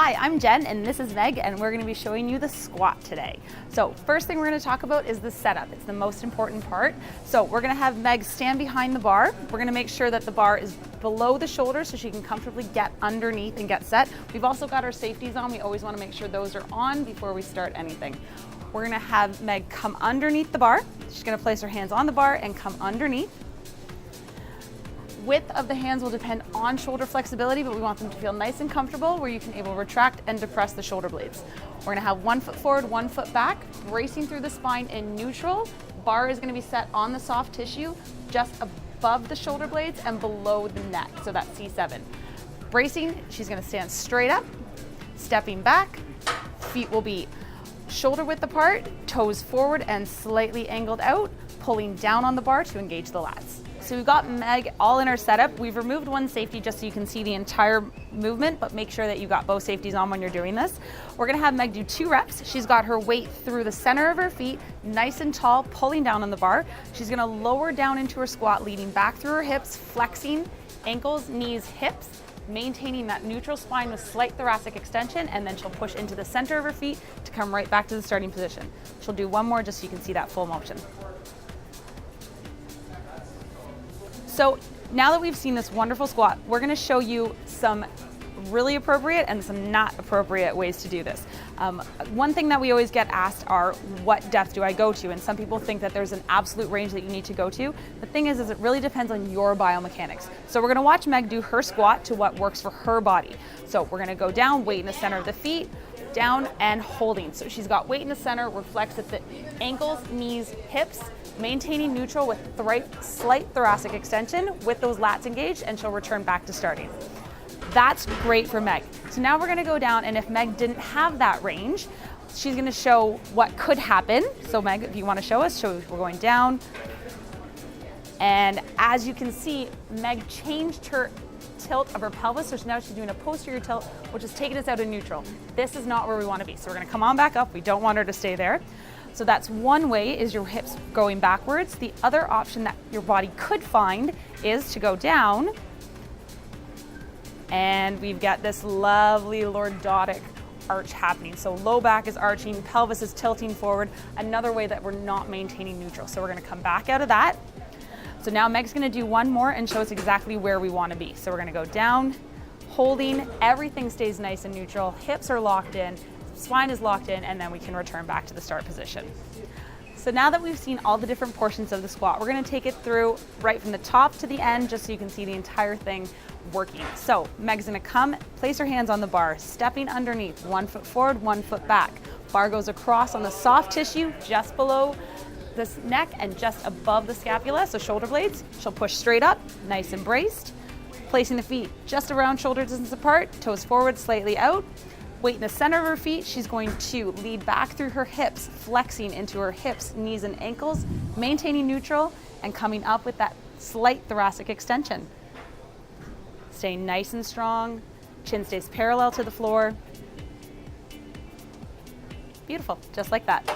Hi, I'm Jen and this is Meg, and we're going to be showing you the squat today. So first thing we're going to talk about is the setup. It's the most important part. So we're going to have Meg stand behind the bar. We're going to make sure that the bar is below the shoulders so she can comfortably get underneath and get set. We've also got our safeties on. We always want to make sure those are on before we start anything. We're going to have Meg come underneath the bar. She's going to place her hands on the bar and come underneath. Width of the hands will depend on shoulder flexibility, but we want them to feel nice and comfortable where you can able to retract and depress the shoulder blades. We're gonna have 1 foot forward, 1 foot back, bracing through the spine in neutral. Bar is gonna be set on the soft tissue, just above the shoulder blades and below the neck, so that's C7. Bracing, she's gonna stand straight up, stepping back, feet will be shoulder width apart, toes forward and slightly angled out, pulling down on the bar to engage the lats. So we've got Meg all in our setup. We've removed one safety just so you can see the entire movement, but make sure that you got both safeties on when you're doing this. We're gonna have Meg do 2 reps. She's got her weight through the center of her feet, nice and tall, pulling down on the bar. She's gonna lower down into her squat, leading back through her hips, flexing ankles, knees, hips, maintaining that neutral spine with slight thoracic extension, and then she'll push into the center of her feet to come right back to the starting position. She'll do one more just so you can see that full motion. So now that we've seen this wonderful squat, we're gonna show you some really appropriate and some not appropriate ways to do this. One thing that we always get asked are, what depth do I go to? And some people think that there's an absolute range that you need to go to. The thing is it really depends on your biomechanics. So we're gonna watch Meg do her squat to what works for her body. So we're gonna go down, weight in the center of the feet, down and holding. So she's got weight in the center, reflects at the ankles, knees, hips, maintaining neutral with slight thoracic extension with those lats engaged, and she'll return back to starting. That's great for Meg. So now we're gonna go down, and if Meg didn't have that range, she's gonna show what could happen. So Meg, if you wanna show us, we're going down. And as you can see, Meg changed her tilt of her pelvis, so now she's doing a posterior tilt, which is taking us out of neutral. This is not where we wanna be. So we're gonna come on back up. We don't want her to stay there. So that's one way, is your hips going backwards. The other option that your body could find is to go down, and we've got this lovely lordotic arch happening. So low back is arching, pelvis is tilting forward, another way that we're not maintaining neutral. So we're gonna come back out of that. So now Meg's gonna do one more and show us exactly where we wanna be. So we're gonna go down, holding, everything stays nice and neutral, hips are locked in, spine is locked in, and then we can return back to the start position. So now that we've seen all the different portions of the squat, we're gonna take it through right from the top to the end just so you can see the entire thing working. So Meg's gonna come, place her hands on the bar, stepping underneath, 1 foot forward, 1 foot back. Bar goes across on the soft tissue just below this neck and just above the scapula, so shoulder blades. She'll push straight up, nice and braced, placing the feet just around shoulder distance apart, toes forward, slightly out. Weight in the center of her feet, she's going to lead back through her hips, flexing into her hips, knees, and ankles, maintaining neutral, and coming up with that slight thoracic extension. Staying nice and strong, chin stays parallel to the floor. Beautiful, just like that.